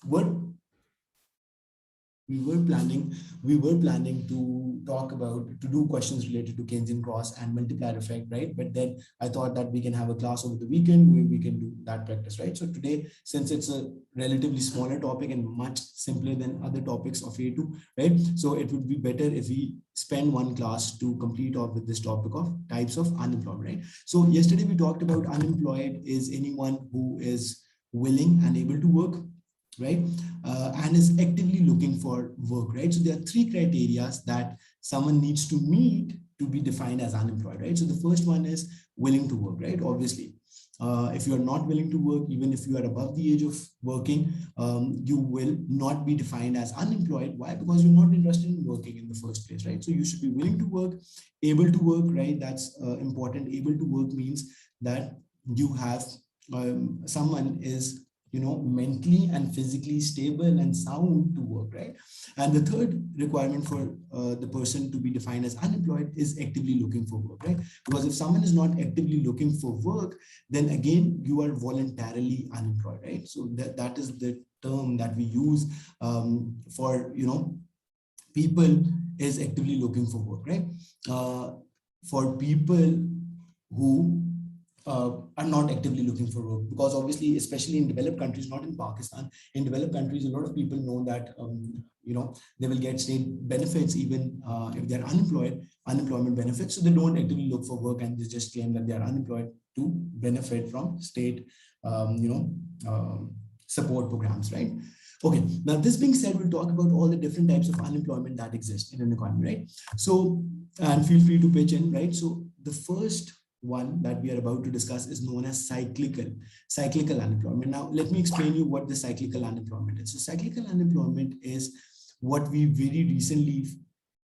were we were planning to talk about, to do questions related to Keynesian cross and multiplier effect, right? But then I thought that we can have a class over the weekend where we can do that practice, right? So today, since it's a relatively smaller topic and much simpler than other topics of A2, right? So it would be better if we spend one class to complete off with this topic of types of unemployment, right? So yesterday we talked about unemployed is anyone who is willing and able to work, right? And is actively looking for work, right? So there are three criteria that someone needs to meet to be defined as unemployed, right? So the first one is willing to work, right? Obviously, if you are not willing to work, even if you are above the age of working, you will not be defined as unemployed. Why? Because you're not interested in working in the first place, right? So you should be willing to work, able to work, right? That's important. Able to work means that you have someone is mentally and physically stable and sound to work, right? And the third requirement for the person to be defined as unemployed is actively looking for work, right? Because if someone is not actively looking for work, then again you are voluntarily unemployed, right? So that is the term that we use for people is actively looking for work, right? For people who are not actively looking for work, because obviously, especially in developed countries, not in Pakistan, in developed countries, a lot of people know that they will get state benefits even if they're unemployed, unemployment benefits. So they don't actively look for work and they just claim that they are unemployed to benefit from state, um, you know, support programs, right? Okay, now this being said, we'll talk about all the different types of unemployment that exist in an economy, right? So, and feel free to pitch in, right? So the first one that we are about to discuss is known as cyclical unemployment. Now, let me explain you what the cyclical unemployment is. So cyclical unemployment is what we very recently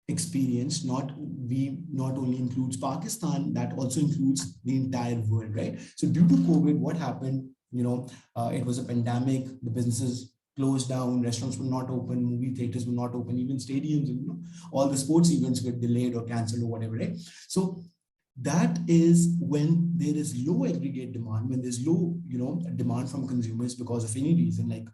experienced. Not only includes Pakistan, that also includes the entire world, right? So due to COVID, what happened? It was a pandemic. The businesses closed down, restaurants were not open, movie theaters were not open, even stadiums, all the sports events were delayed or canceled or whatever, right? So that is when there is low aggregate demand, when there's low demand from consumers because of any reason, like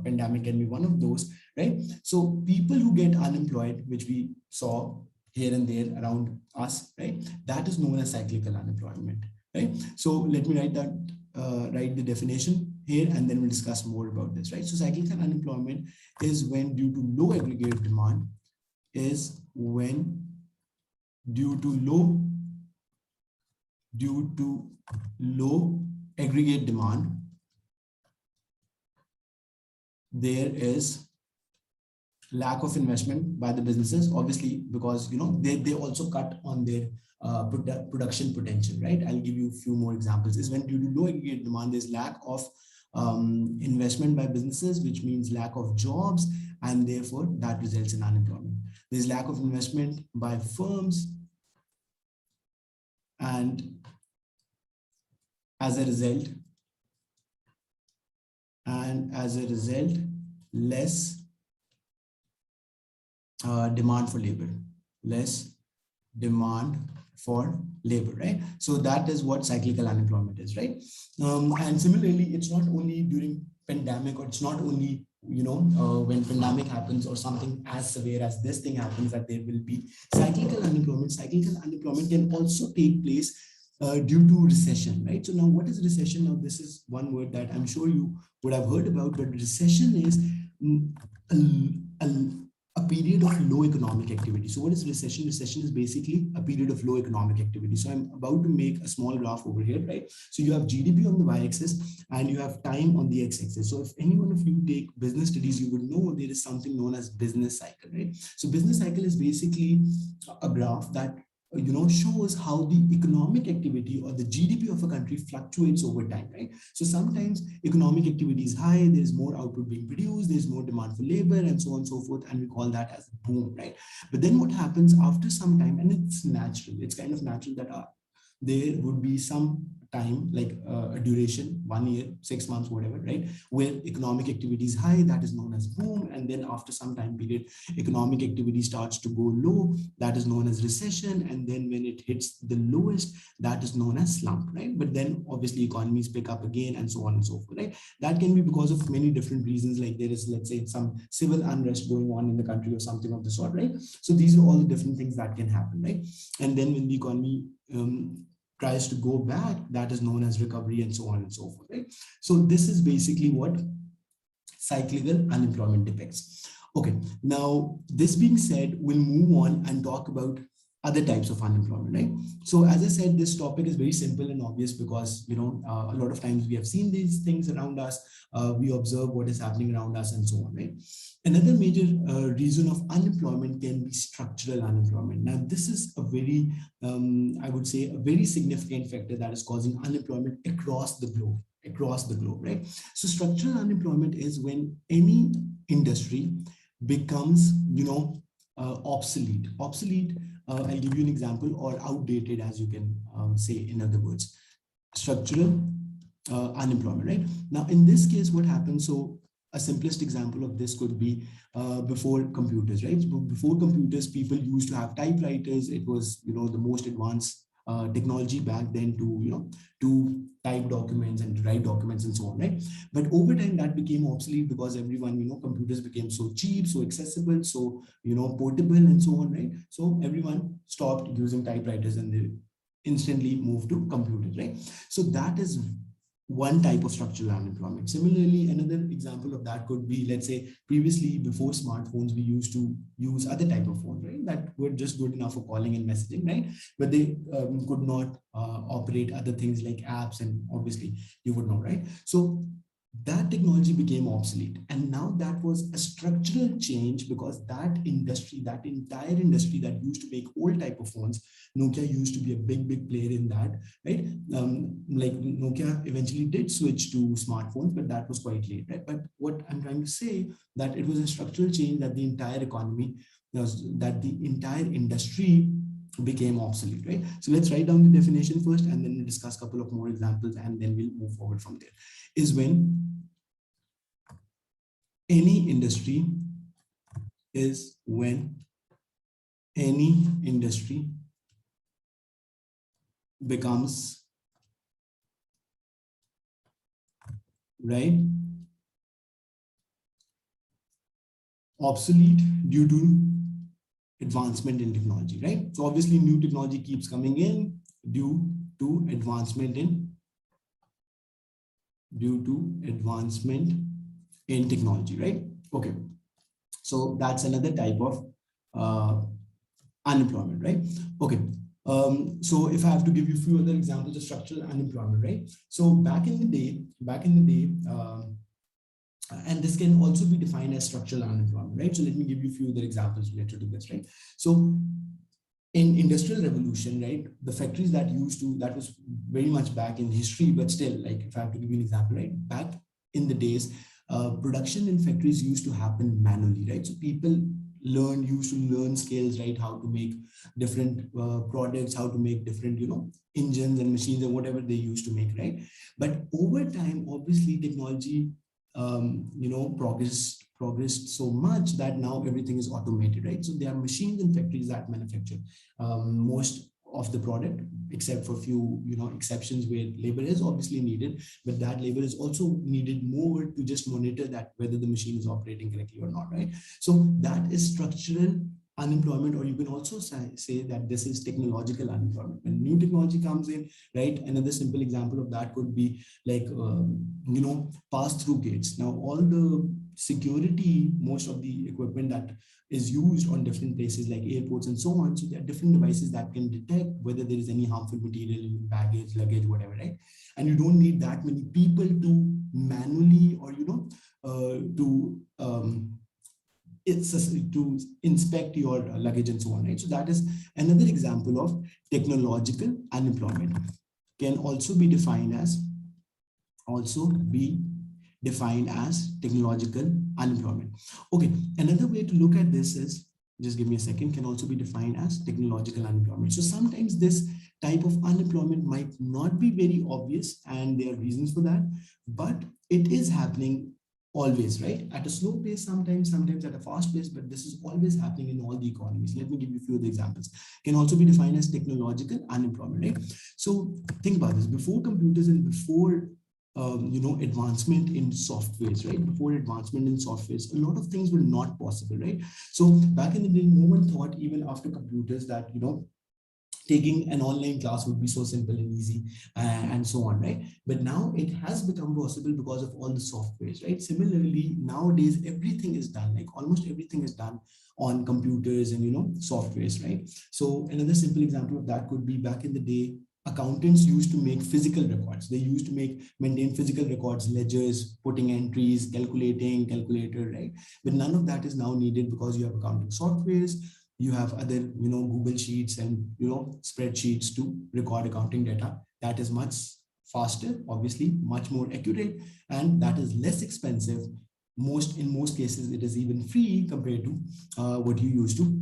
pandemic can be one of those, right? So people who get unemployed, which we saw here and there around us, right, that is known as cyclical unemployment, right? So let me write the definition here, and then we'll discuss more about this, right? So cyclical unemployment is when due to low aggregate demand, is when due to low aggregate demand, there is lack of investment by the businesses, obviously, because they also cut on their production potential, right? I'll give you a few more examples. Is when due to low aggregate demand, there's lack of investment by businesses, which means lack of jobs, and therefore that results in unemployment. There's lack of investment by firms, and as a result, less demand for labor, less demand for labor, right? So that is what cyclical unemployment is, right? And similarly, it's not only during pandemic, or it's not only when pandemic happens or something as severe as this thing happens, that there will be cyclical unemployment. Cyclical unemployment can also take place due to recession, right? So now, what is recession? Now, this is one word that I'm sure you would have heard about, but recession is a, a period of low economic activity. So what is recession? Recession is basically a period of low economic activity. So I'm about to make a small graph over here, right? So you have GDP on the y-axis and you have time on the x-axis. So if any one of you take business studies, you would know there is something known as business cycle, right? So business cycle is basically a graph that shows how the economic activity or the GDP of a country fluctuates over time, right? So sometimes economic activity is high, there's more output being produced, there's more demand for labor, and so on and so forth, and we call that as boom, right? But then what happens after some time, and it's natural, it's kind of natural that there would be some time, like a duration, 1 year, 6 months, whatever, right? Where economic activity is high, that is known as boom. And then after some time period, economic activity starts to go low, that is known as recession. And then when it hits the lowest, that is known as slump, right? But then obviously economies pick up again and so on and so forth, right? That can be because of many different reasons, like there is, let's say, some civil unrest going on in the country or something of the sort, right? So these are all the different things that can happen, right? And then when the economy tries to go back, that is known as recovery and so on and so forth, right? So this is basically what cyclical unemployment depicts. Okay, now this being said, we'll move on and talk about other types of unemployment, right? So as I said, this topic is very simple and obvious because, a lot of times we have seen these things around us, we observe what is happening around us and so on, right? Another major reason of unemployment can be structural unemployment. Now, this is a very, I would say, a very significant factor that is causing unemployment across the globe, right? So structural unemployment is when any industry becomes, obsolete. I'll give you an example, or outdated, as you can say, in other words, structural unemployment, right? Now, in this case, what happens? So a simplest example of this could be before computers, right? So before computers, people used to have typewriters. It was, the most advanced technology back then to, to type documents and to write documents and so on, right? But over time, that became obsolete because everyone, computers became so cheap, so accessible, so, portable and so on, right? So everyone stopped using typewriters and they instantly moved to computers, right? So that is one type of structural unemployment. Similarly, another example of that could be, let's say, previously before smartphones, we used to use other type of phones, right? That were just good enough for calling and messaging, right? But they could not operate other things like apps, and obviously you would know, right? So that technology became obsolete, and now that was a structural change because that industry, that entire industry that used to make old type of phones, Nokia used to be a big player in that, right? Like Nokia eventually did switch to smartphones, but that was quite late, right? But what I'm trying to say, that it was a structural change, that the entire economy, that the entire industry became obsolete, right? So let's write down the definition first, and then we'll discuss a couple of more examples, and then we'll move forward from there. Is when any industry is when any industry becomes, right, obsolete due to advancement in technology, right? So obviously new technology keeps coming in due to advancement in technology, right? Okay, so that's another type of unemployment, right? Okay, so if I have to give you a few other examples of structural unemployment, right? So back in the day, and this can also be defined as structural unemployment, right? So let me give you a few other examples related to this, right? So in industrial revolution, right, the factories that that was very much back in history, but still, like if I have to give you an example, right, back in the days, production in factories used to happen manually, right? So people used to learn skills, right? How to make different products, how to make different, engines and machines and whatever they used to make, right? But over time, obviously technology, progressed so much that now everything is automated, right? So there are machines and factories that manufacture most of the product, except for a few, exceptions where labor is obviously needed, but that labor is also needed more to just monitor that whether the machine is operating correctly or not, right? So that is structural unemployment, or you can also say that this is technological unemployment. When new technology comes in, right? Another simple example of that could be like, pass-through gates. Now, all the security, most of the equipment that is used on different places like airports and so on. So there are different devices that can detect whether there is any harmful material in baggage, luggage, whatever, right? And you don't need that many people to manually, or, to inspect your luggage and so on, right? So that is another example of technological unemployment. Can also be defined as technological unemployment. Okay, another way to look at this is, just give me a second, can also be defined as technological unemployment. So sometimes this type of unemployment might not be very obvious, and there are reasons for that, but it is happening always, right? At a slow pace, sometimes at a fast pace, but this is always happening in all the economies. Let me give you a few of the examples. Can also be defined as technological unemployment, right? So think about this: before computers and before advancement in softwares, right? Before advancement in softwares, a lot of things were not possible, right? So back in the day, no one thought, even after computers, that taking an online class would be so simple and easy, and so on, right? But now it has become possible because of all the softwares, right? Similarly, nowadays everything is done, like almost everything is done on computers and softwares, right? So another simple example of that could be, back in the day, accountants used to make physical records. They used to maintain physical records, ledgers, putting entries, calculating, calculator, right? But none of that is now needed because you have accounting softwares. You have other Google Sheets and spreadsheets to record accounting data. That is much faster, obviously much more accurate, and that is less expensive. In most cases it is even free compared to what you used to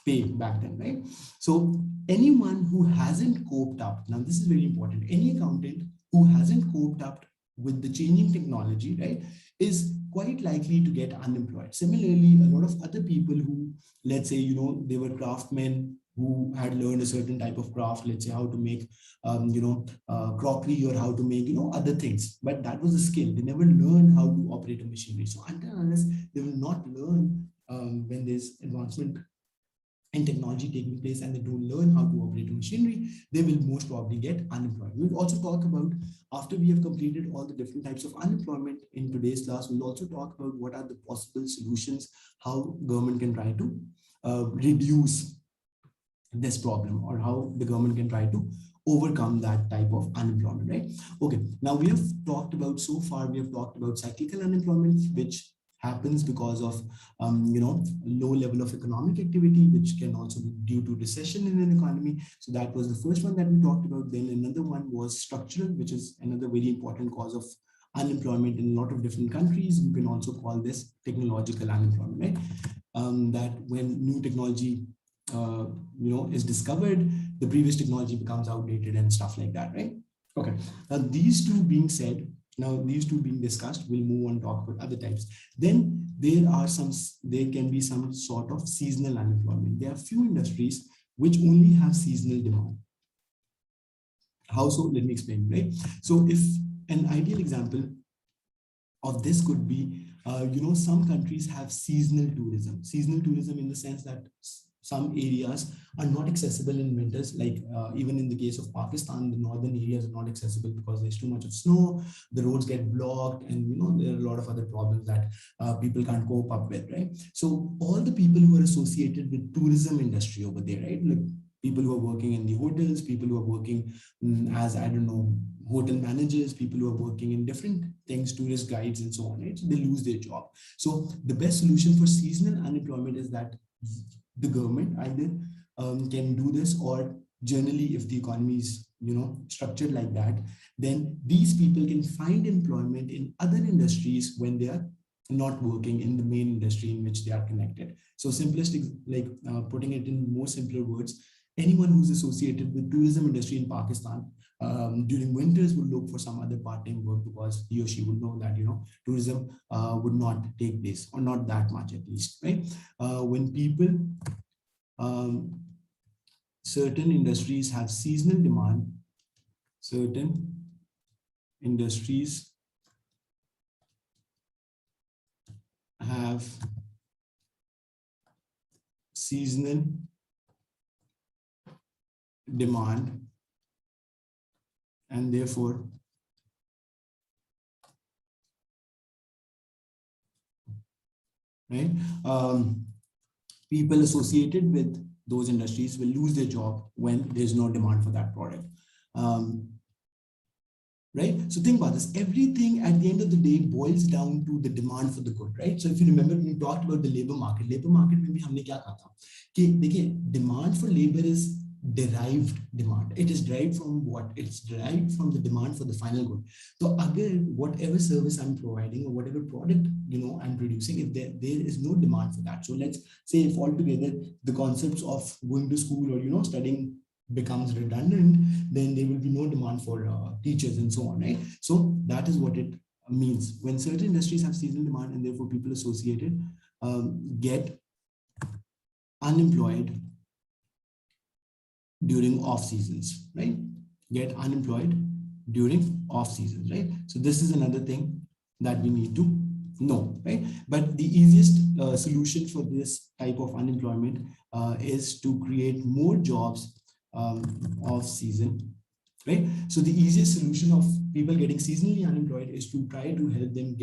pay back then, right? So anyone who hasn't coped up, now this is very important, any accountant who hasn't coped up with the changing technology, right, is quite likely to get unemployed. Similarly, a lot of other people who, let's say, they were craftsmen who had learned a certain type of craft, let's say how to make, crockery, or how to make, other things. But that was a skill. They never learned how to operate a machinery. So until unless they will not learn, when there's advancement and technology taking place, and they don't learn how to operate a machinery, they will most probably get unemployed. We'll also talk about, after we have completed all the different types of unemployment in today's class, we'll also talk about what are the possible solutions, how government can try to reduce this problem, or how the government can try to overcome that type of unemployment, right? Okay, now we have talked about, so far we have talked about cyclical unemployment, which happens because of low level of economic activity, which can also be due to recession in an economy. So that was the first one that we talked about. Then another one was structural, which is another very important cause of unemployment in a lot of different countries. You can also call this technological unemployment, right? That when new technology is discovered, the previous technology becomes outdated and stuff like that, right? Okay, now these two being said, now these two being discussed, we'll move on to talk about other types. Then there can be some sort of seasonal unemployment. There are few industries which only have seasonal demand. How so? Let me explain, right? So if an ideal example of this could be, some countries have seasonal tourism in the sense that some areas are not accessible in winters, like even in the case of Pakistan, the northern areas are not accessible because there's too much of snow, the roads get blocked, and there are a lot of other problems that people can't cope up with, right? So all the people who are associated with tourism industry over there, right, like people who are working in the hotels, people who are working as, I don't know, hotel managers, people who are working in different things, tourist guides and so on, right? So they lose their job. So the best solution for seasonal unemployment is that the government either can do this, or generally, if the economy is structured like that, then these people can find employment in other industries when they are not working in the main industry in which they are connected. So simplest, like putting it in more simpler words, anyone who's associated with tourism industry in Pakistan during winters would look for some other part-time work, because he or she would know that tourism would not take place, or not that much at least, right? When people, certain industries have seasonal demand, certain industries have seasonal demand, and therefore right, people associated with those industries will lose their job when there's no demand for that product. Right? So think about this. Everything at the end of the day boils down to the demand for the good, right? So if you remember, we talked about the labor market में भी हमने क्या कहा था कि देखिए, demand for labor is derived demand. It is derived from what? It's derived from the demand for the final good. So again, whatever service I'm providing or whatever product I'm producing, if there is no demand for that. So let's say if altogether the concepts of going to school or studying becomes redundant, then there will be no demand for teachers and so on, right? So that is what it means. When certain industries have seasonal demand and therefore people associated get unemployed during off seasons, right? Get unemployed during off seasons, right? So this is another thing that we need to know, right? But the easiest solution for this type of unemployment is to create more jobs off season, right? So the easiest solution of people getting seasonally unemployed is to try to help them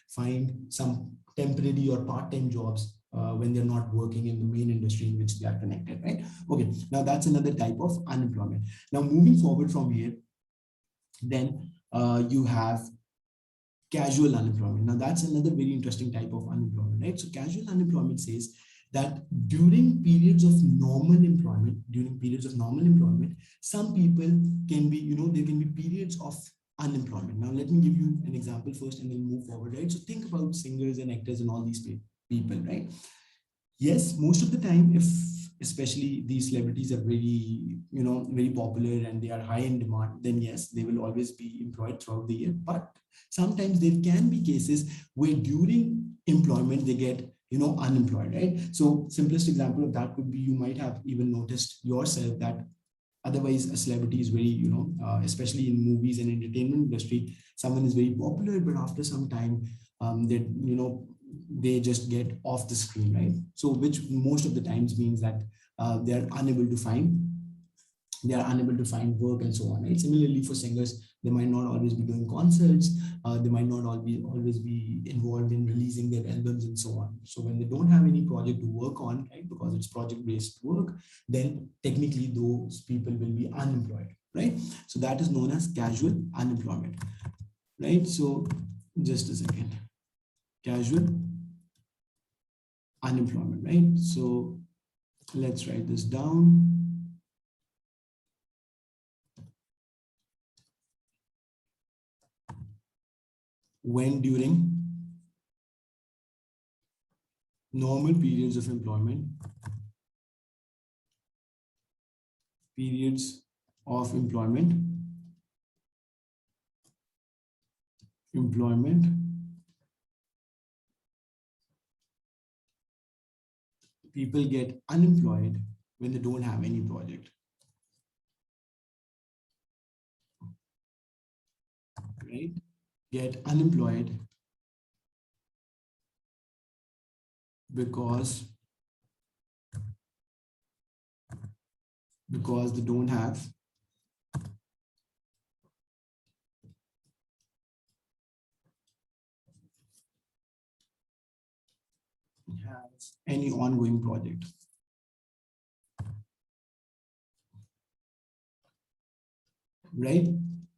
find some temporary or part-time jobs when they're not working in the main industry in which they are connected, right? Okay, now that's another type of unemployment. Now moving forward from here, then you have casual unemployment. Now that's another very interesting type of unemployment, right? So casual unemployment says that during periods of normal employment, some people can be, there can be periods of unemployment. Now let me give you an example first and then move forward, right? So think about singers and actors and all these people, right? Yes, most of the time, if especially these celebrities are very, very popular and they are high in demand, then yes, they will always be employed throughout the year. But sometimes there can be cases where during employment they get, unemployed, right? So simplest example of that would be, you might have even noticed yourself that otherwise a celebrity is very, especially in movies and entertainment industry, someone is very popular, but after some time they, they just get off the screen, right? So which most of the times means that they are unable to find work and so on, right? Similarly for singers, they might not always be doing concerts, they might not always be involved in releasing their albums and so on. So when they don't have any project to work on, right, because it's project based work, then technically those people will be unemployed, right? So that is known as casual unemployment, right? So just a second. Casual unemployment, right? So let's write this down. When during normal periods of employment, periods of employment, people get unemployed when they don't have any project, right? Get unemployed because they don't have any ongoing project, right?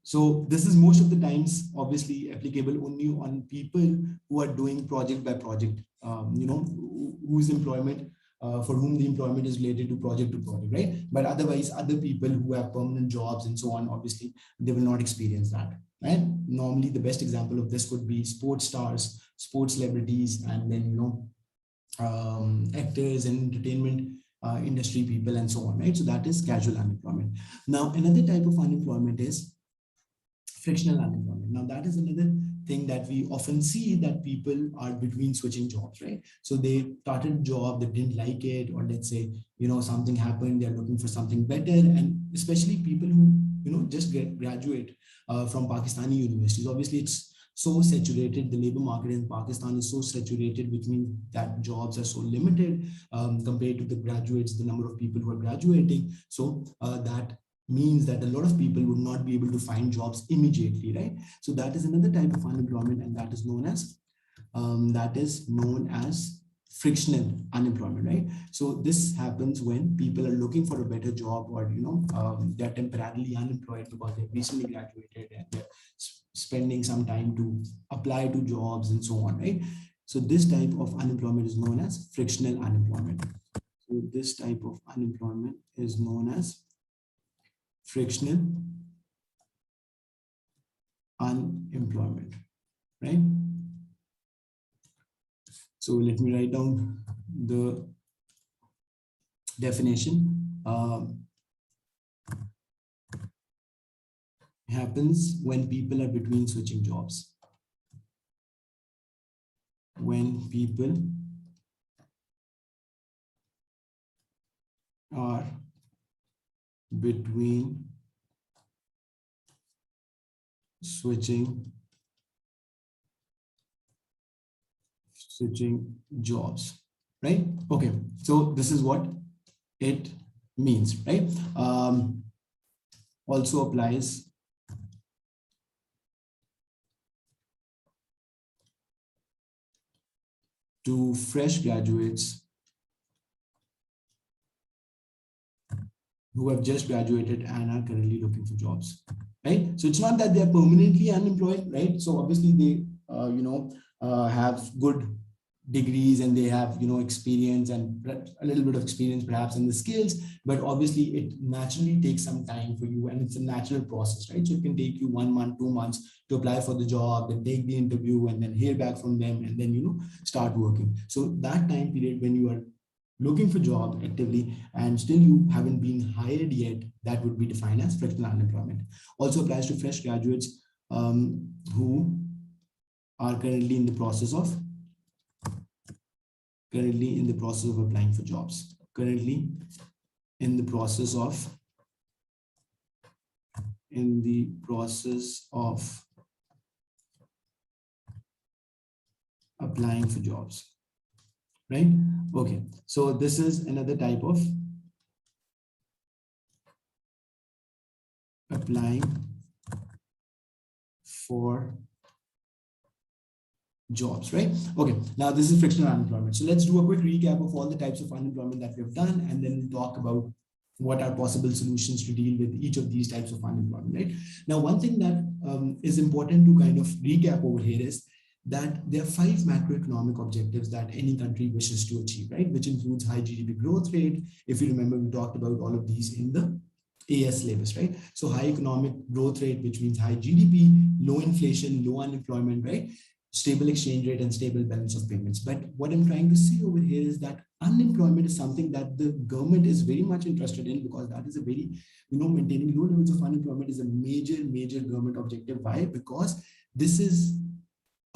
So this is most of the times obviously applicable only on people who are doing project by project, whose employment, for whom the employment is related to project, right? But otherwise, other people who have permanent jobs and so on, obviously, they will not experience that, right? Normally, the best example of this would be sports stars, sports celebrities, and then, actors and entertainment industry people and so on, right? So that is casual unemployment. Now, another type of unemployment is frictional unemployment. Now, that is another thing that we often see, that people are between switching jobs, right? So they started a job, they didn't like it, or let's say, something happened, they're looking for something better. And especially people who, just graduate from Pakistani universities. Obviously, it's so saturated, the labor market in Pakistan is so saturated, which means that jobs are so limited compared to the graduates, the number of people who are graduating. So that means that a lot of people would not be able to find jobs immediately, right? So that is another type of unemployment, and that is known as frictional unemployment, right? So this happens when people are looking for a better job, or they're temporarily unemployed because they recently graduated and they're spending some time to apply to jobs and so on, right? So this type of unemployment is known as frictional unemployment. So this type of unemployment is known as frictional unemployment, right? So let me write down the definition. happens when people are between switching jobs. When people are between switching jobs, right? Okay, so this is what it means, right? Also applies to fresh graduates who have just graduated and are currently looking for jobs, right? So it's not that they are permanently unemployed, right? So obviously they, have good degrees and they have, experience and a little bit of experience perhaps in the skills, but obviously it naturally takes some time for you and it's a natural process, right? So it can take you 1 month, 2 months to apply for the job, then take the interview and then hear back from them and then, start working. So that time period when you are looking for job actively and still you haven't been hired yet, that would be defined as frictional unemployment. Also applies to fresh graduates who are currently in the process of applying for jobs. Currently in the process of applying for jobs, right? Okay, so this is another type of applying for jobs, right? Okay, now this is frictional unemployment. So let's do a quick recap of all the types of unemployment that we have done, and then we'll talk about what are possible solutions to deal with each of these types of unemployment, right? Now, one thing that is important to kind of recap over here is that there are 5 macroeconomic objectives that any country wishes to achieve, right? Which includes high GDP growth rate. If you remember, we talked about all of these in the AS syllabus, right? So high economic growth rate, which means high GDP, low inflation, low unemployment, right? Stable exchange rate and stable balance of payments. But what I'm trying to say over here is that unemployment is something that the government is very much interested in, because that is a very, maintaining low levels of unemployment is a major government objective. Why? Because this is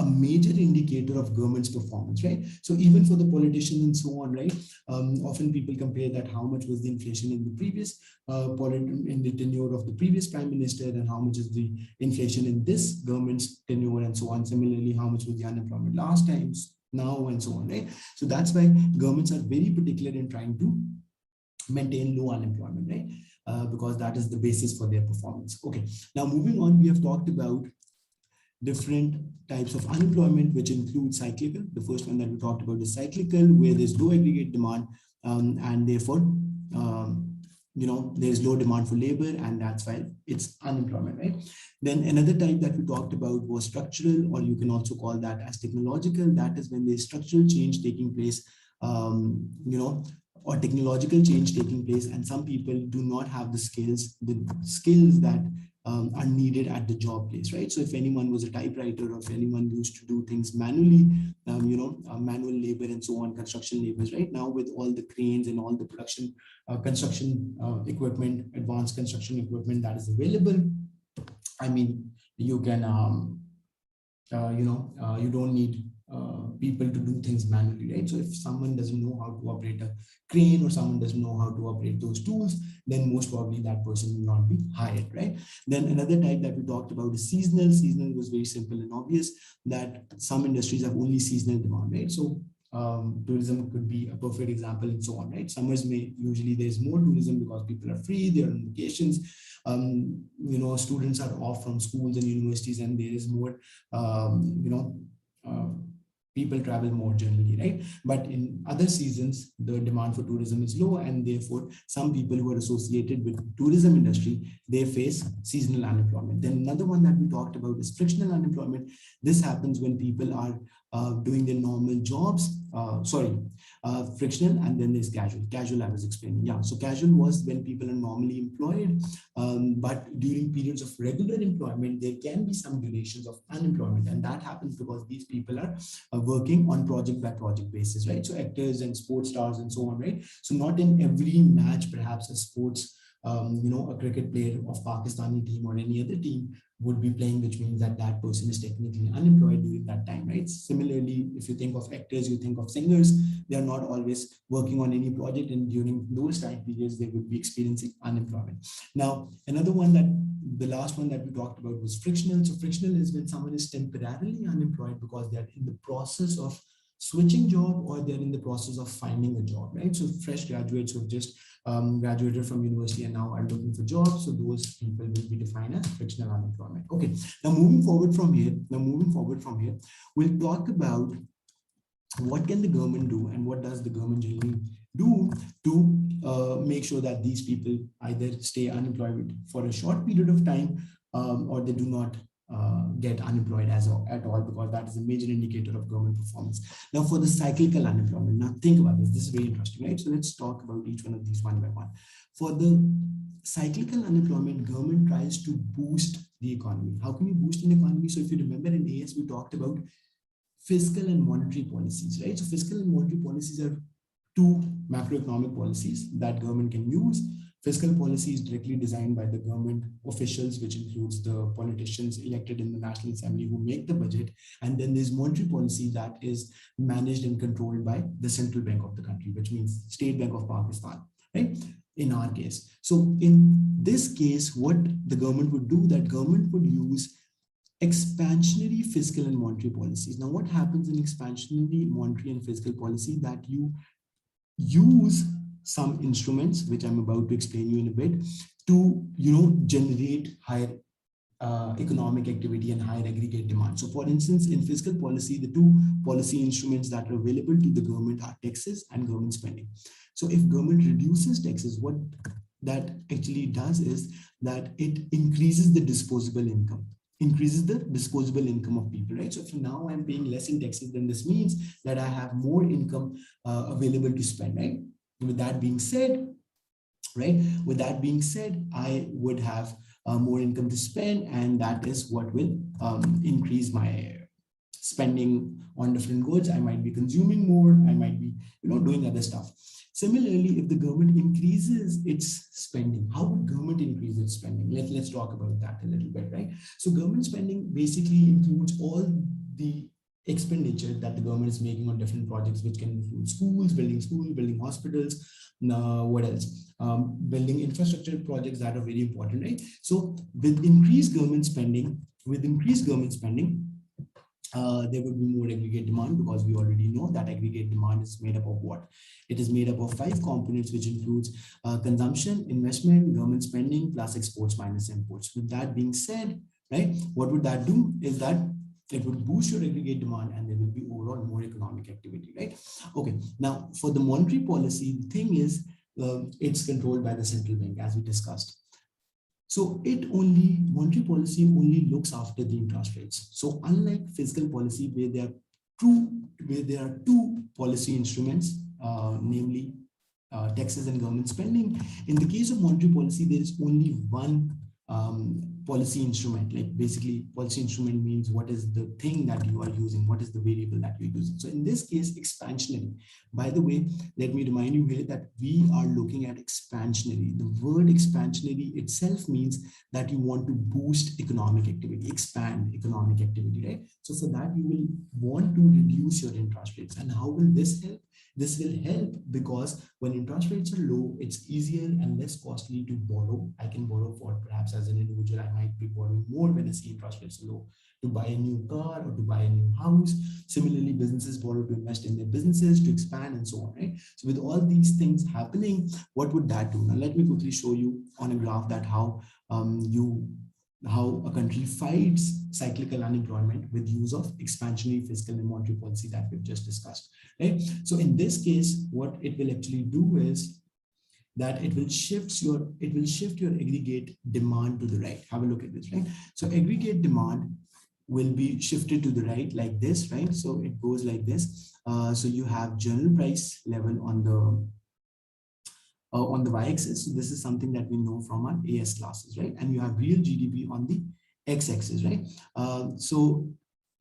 a major indicator of government's performance, right? So even for the politicians and so on, right? Often people compare that how much was the inflation in the previous in the tenure of the previous prime minister and how much is the inflation in this government's tenure and so on. Similarly, how much was the unemployment last time, now, and so on, right? So that's why governments are very particular in trying to maintain low unemployment, right? Because that is the basis for their performance. Okay, now moving on, we have talked about different types of unemployment, which include cyclical. The first one that we talked about is cyclical, where there's low aggregate demand, and therefore, there's low demand for labor, and that's why it's unemployment, right? Then another type that we talked about was structural, or you can also call that as technological. That is when there's structural change taking place, or technological change taking place, and some people do not have the skills that are needed at the job place, right? So if anyone was a typewriter, or if anyone used to do things manually, manual labor and so on, construction labors, right? Now with all the cranes and all the production construction equipment, advanced construction equipment that is available, I mean, you can, you don't need people to do things manually, right? So if someone doesn't know how to operate a crane, or someone doesn't know how to operate those tools, then most probably that person will not be hired, right? Then another type that we talked about is seasonal. Seasonal was very simple and obvious, that some industries have only seasonal demand, right? So tourism could be a perfect example, and so on, right? Summers usually there's more tourism because people are free, they're on vacations, students are off from schools and universities, and there is more, uh, people travel more generally, right? But in other seasons, the demand for tourism is low, and therefore some people who are associated with tourism industry, they face seasonal unemployment. Then another one that we talked about is frictional unemployment. This happens when people are doing their normal jobs, frictional, and then there's casual. Casual, I was explaining. Yeah, so casual was when people are normally employed, but during periods of regular employment, there can be some durations of unemployment, and that happens because these people are working on project by project basis, right? So actors and sports stars and so on, right? So not in every match, perhaps a sports a cricket player of Pakistani team or any other team would be playing, which means that that person is technically unemployed during that time, right? Similarly, if you think of actors, you think of singers, they are not always working on any project, and during those time periods, they would be experiencing unemployment. Now, another one that the last one that we talked about was frictional. So frictional is when someone is temporarily unemployed because they're in the process of switching job or they're in the process of finding a job, right? So fresh graduates who have just graduated from university and now are looking for jobs. So those people will be defined as frictional unemployment. Okay, now moving forward from here, we'll talk about what can the government do and what does the government generally do to make sure that these people either stay unemployed for a short period of time, or they do not get unemployed at all, because that is a major indicator of government performance. Now, for the cyclical unemployment, now think about this. This is very interesting, right? So let's talk about each one of these one by one. For the cyclical unemployment, government tries to boost the economy. How can you boost an economy? So if you remember in AS, we talked about fiscal and monetary policies, right? So fiscal and monetary policies are two macroeconomic policies that government can use. Fiscal policy is directly designed by the government officials, which includes the politicians elected in the National Assembly who make the budget. And then there's monetary policy that is managed and controlled by the central bank of the country, which means State Bank of Pakistan, right? In our case. So in this case, what the government would do, that government would use expansionary fiscal and monetary policies. Now, what happens in expansionary monetary and fiscal policy, that you use some instruments, which I'm about to explain you in a bit, to generate higher economic activity and higher aggregate demand. So for instance, in fiscal policy, the two policy instruments that are available to the government are taxes and government spending. So if government reduces taxes, what that actually does is that it increases the disposable income of people, right? So if now I'm paying less in taxes, then this means that I have more income available to spend, right? With that being said, I would have more income to spend, and that is what will increase my spending on different goods. I might be consuming more, I might be doing other stuff. Similarly, if the government increases its spending, how would government increase its spending? Let's talk about that a little bit, right? So government spending basically includes all the expenditure that the government is making on different projects, which can include schools, building hospitals, what else? Building infrastructure projects that are very important, right? So with increased government spending, there would be more aggregate demand, because we already know that aggregate demand is made up of what? It is made up of 5 components, which includes consumption, investment, government spending, plus exports minus imports. With that being said, right, what would that do is that it would boost your aggregate demand and there will be overall more economic activity, right? Okay, now for the monetary policy, the thing is it's controlled by the central bank, as we discussed. So monetary policy only looks after the interest rates. So unlike fiscal policy, where there are two policy instruments, namely taxes and government spending, in the case of monetary policy, there is only one policy instrument. Like basically, policy instrument means what is the thing that you are using, what is the variable that you're using. So in this case, expansionary. By the way, let me remind you here that we are looking at expansionary. The word expansionary itself means that you want to boost economic activity, expand economic activity, right? So for that, you will want to reduce your interest rates. And how will this help? This will help because when interest rates are low, it's easier and less costly to borrow. I can borrow for, perhaps as an individual, I might be borrowing more when I see interest rates are low, to buy a new car or to buy a new house. Similarly, businesses borrow to invest in their businesses, to expand and so on, right? So with all these things happening, what would that do? Now, let me quickly show you on a graph that how a country fights cyclical unemployment with use of expansionary fiscal and monetary policy that we've just discussed, right? So in this case, what it will actually do is that it will shift your aggregate demand to the right. Have a look at this, right? So aggregate demand will be shifted to the right like this, right? So it goes like this. So you have general price level on the y-axis. So this is something that we know from our AS classes, right? And you have real GDP on the x-axis, right? So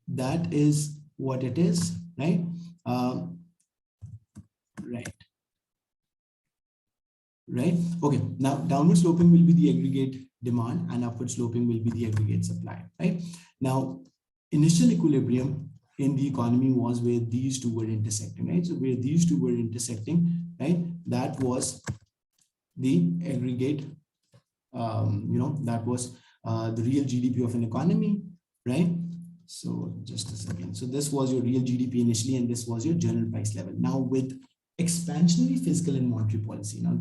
that is what it is, right? right? Okay, now downward sloping will be the aggregate demand and upward sloping will be the aggregate supply, right? Now, initial equilibrium in the economy was where these two were intersecting, right? So where these two were intersecting, right? That was the aggregate, that was the real GDP of an economy, right? So just a second. So this was your real GDP initially, and this was your general price level. Now with expansionary fiscal and monetary policy, now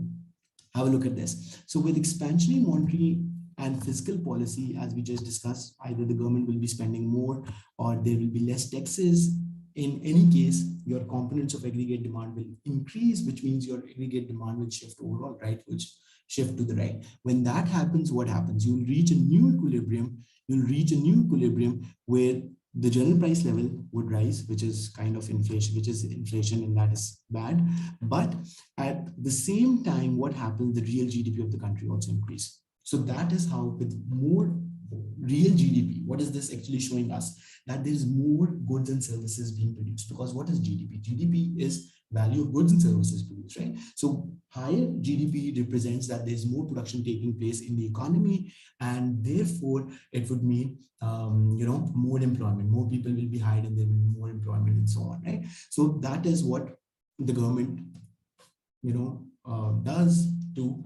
have a look at this. So with expansionary monetary and fiscal policy, as we just discussed, either the government will be spending more or there will be less taxes. In any case, your components of aggregate demand will increase, which means your aggregate demand will shift overall, right? Which shift to the right. When that happens, what happens? You'll reach a new equilibrium. You'll reach a new equilibrium where the general price level would rise, which is kind of inflation, and that is bad. But at the same time, what happens? The real GDP of the country also increase. So that is how, with more real GDP, what is this actually showing us? That there's more goods and services being produced. Because what is GDP? GDP is value of goods and services produced, right? So higher GDP represents that there's more production taking place in the economy, and therefore it would mean more employment, more people will be hired, and there will be more employment, and so on, right? So that is what the government does to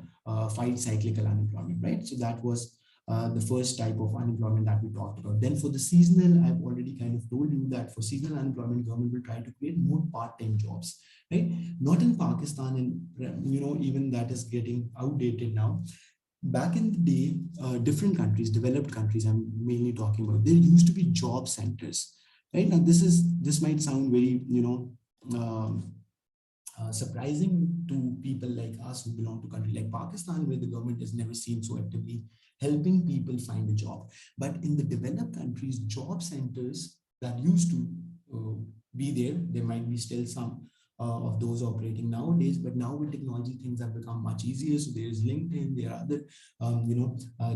fight cyclical unemployment, right? So that was the first type of unemployment that we talked about. Then for the seasonal, I've already kind of told you that for seasonal unemployment, government will try to create more part-time jobs, right? Not in Pakistan, and even that is getting outdated now. Back in the day, different countries, developed countries, I'm mainly talking about, there used to be job centers, right? Now this might sound very um, surprising to people like us who belong to a country like Pakistan, where the government is never seen so actively helping people find a job. But in the developed countries, job centers that used to be there might be still some of those operating nowadays, but now with technology, things have become much easier. So there is LinkedIn, there are other,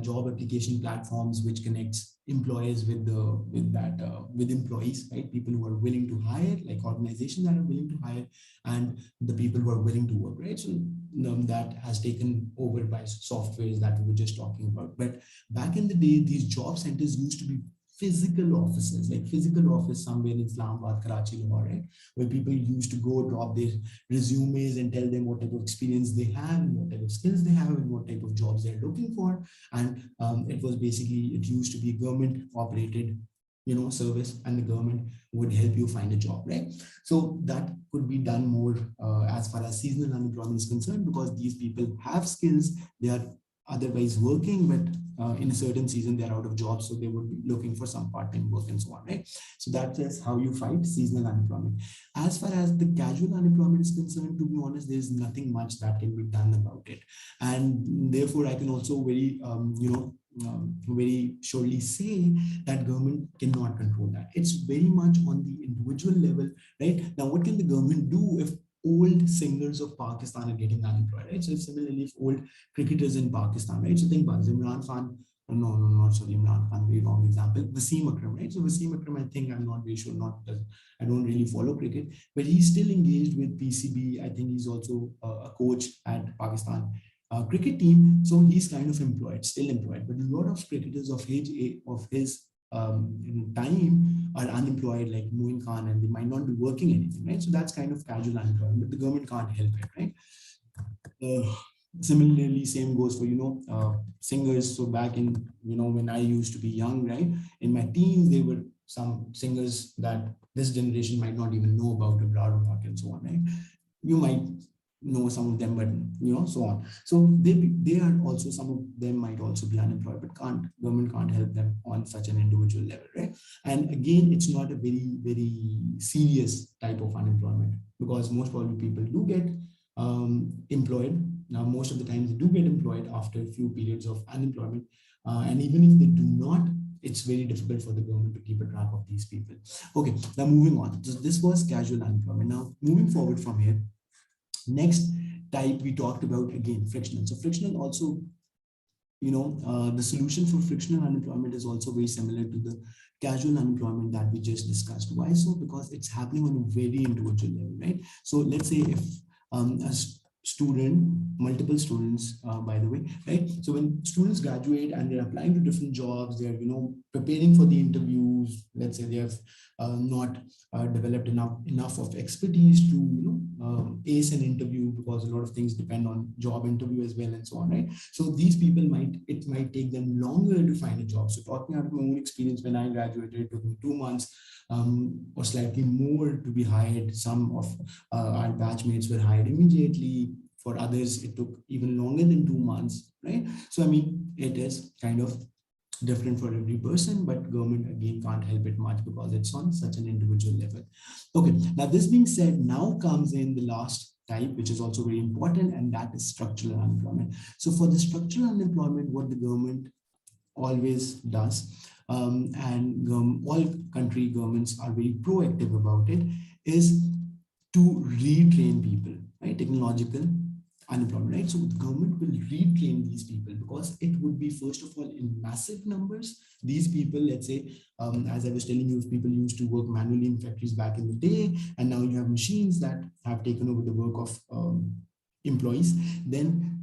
job application platforms which connects employers with employees, right? People who are willing to hire, like organizations that are willing to hire, and the people who are willing to work, right? So that has taken over by softwares that we were just talking about. But back in the day, these job centers used to be physical offices, like physical office somewhere in Islamabad, Karachi, Lahore, right? Where people used to go drop their resumes and tell them what type of experience they have and what type of skills they have and what type of jobs they're looking for. And it used to be government operated service, and the government would help you find a job, right? So that could be done more as far as seasonal unemployment is concerned, because these people have skills, they are otherwise working, but in a certain season they're out of jobs, so they would be looking for some part-time work and so on, right? So that is how you fight seasonal unemployment. As far as the casual unemployment is concerned, to be honest, there's nothing much that can be done about it, and therefore I can also very surely say that government cannot control that. It's very much on the individual level, right? Now, what can the government do if old singers of Pakistan are getting unemployed, right? So if similarly, if old cricketers in Pakistan, right? So think about Imran Khan. No, not sorry, Imran Khan, very wrong example. Wasim Akram, right? So Wasim Akram, I think I'm not very sure, I don't really follow cricket, but he's still engaged with PCB. I think he's also a coach at Pakistan cricket team. So he's kind of employed, still employed. But a lot of cricketers of his time are unemployed, like Moin Khan, and they might not be working anything, right? So that's kind of casual unemployment, but the government can't help it, right? Uh, Similarly, same goes for singers. So back in when I used to be young, right, in my teens, there were some singers that this generation might not even know about, abroad or not, and so on, right? You might know some of them, but so on. So they are also, some of them might also be unemployed, but government can't help them on such an individual level, right? And again, it's not a very very serious type of unemployment, because most probably people do get employed. Now, most of the times they do get employed after a few periods of unemployment, and even if they do not, it's very difficult for the government to keep a track of these people. Okay, now moving on. So this was casual unemployment. Now, moving forward from here, next type we talked about, again, frictional. So frictional also, the solution for frictional unemployment is also very similar to the casual unemployment that we just discussed. Why so? Because it's happening on a very individual level, right? So let's say if multiple students, by the way, right? So when students graduate and they're applying to different jobs, they're, preparing for the interviews. Let's say they have not developed enough of expertise to, ace an interview, because a lot of things depend on job interview as well, and so on, right? So these people it might take them longer to find a job. So talking out of my own experience, when I graduated, it took me 2 months or slightly more to be hired. Some of our batchmates were hired immediately. For others, it took even longer than 2 months, right? So, I mean, it is kind of different for every person, but government again can't help it much because it's on such an individual level. Okay, now this being said, now comes in the last type, which is also very important, and that is structural unemployment. So for the structural unemployment, what the government always does, and all country governments are very proactive about it, is to retrain people, right? Technological unemployment, right? So the government will retrain these people, because it would be, first of all, in massive numbers. These people, let's say, as I was telling you, if people used to work manually in factories back in the day, and now you have machines that have taken over the work of employees, then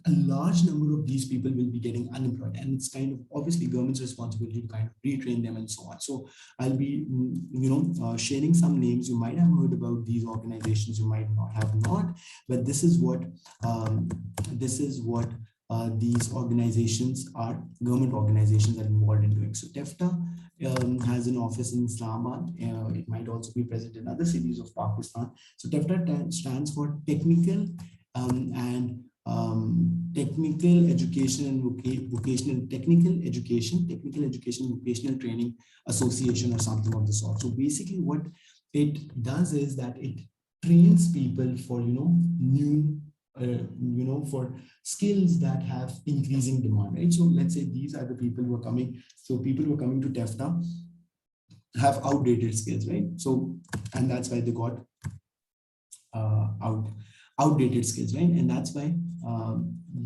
a large number of these people will be getting unemployed, and it's kind of obviously government's responsibility to kind of retrain them and so on. So I'll be sharing some names. You might have heard about these organizations, you might not have not, but this is what these organizations are, government organizations, are involved in doing. So TEFTA has an office in Islamabad. It might also be present in other cities of Pakistan. So TEFTA stands for Technical Education and Technical Education Vocational Training Association, or something of the sort. So basically what it does is that it trains people for, new, for skills that have increasing demand, right? So let's say these are the people who are coming. So people who are coming to TEFTA have outdated skills, right? So, and that's why they got outdated skills, right? And that's why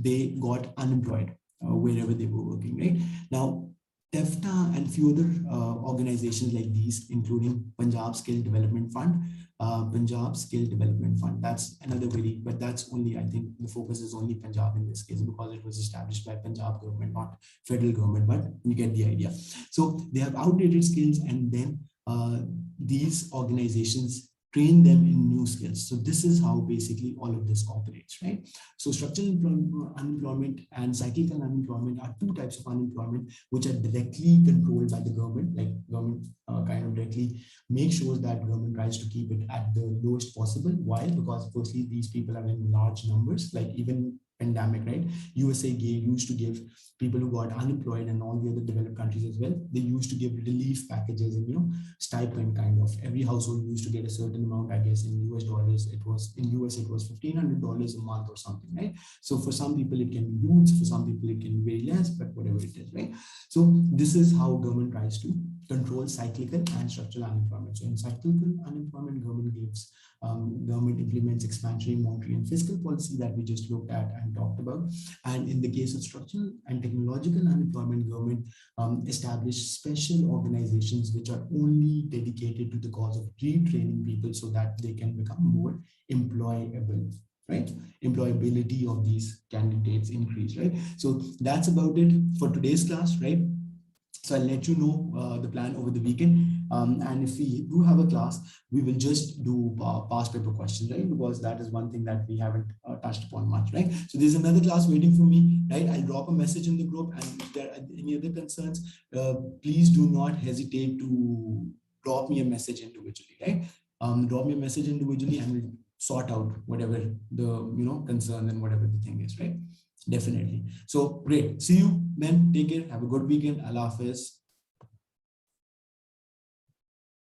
they got unemployed wherever they were working, right? Now, TEFTA and few other organizations like these, including Punjab Skill Development Fund. That's another but that's only, I think the focus is only Punjab in this case, because it was established by Punjab government, not federal government, but you get the idea. So they have outdated skills, and then these organizations train them in new skills. So this is how basically all of this operates, right? So structural unemployment and cyclical unemployment are two types of unemployment which are directly controlled by the government. Like government kind of directly make sure that government tries to keep it at the lowest possible. Why? Because firstly, these people are in large numbers, like even pandemic, right? USA used to give people who got unemployed, and all the other developed countries as well, they used to give relief packages and stipend kind of. Every household used to get a certain amount, I guess in US dollars. It was in US it was $1,500 a month or something, right? So for some people it can be huge, for some people it can be very less, but whatever it is, right? So this is how government tries to control cyclical and structural unemployment. So in cyclical unemployment, government implements expansionary monetary and fiscal policy that we just looked at and talked about. And in the case of structural and technological unemployment, government establish special organizations which are only dedicated to the cause of retraining people so that they can become more employable, right? Employability of these candidates increase, right? So that's about it for today's class, right? So I'll let you know the plan over the weekend. And if we do have a class, we will just do past paper questions, right? Because that is one thing that we haven't touched upon much, right? So there's another class waiting for me, right? I'll drop a message in the group, and if there are any other concerns, please do not hesitate to drop me a message individually, right? Drop me a message individually, and we'll sort out whatever the concern and whatever the thing is, right? Definitely. So great. See you then. Take care. Have a good weekend. Allah Hafiz.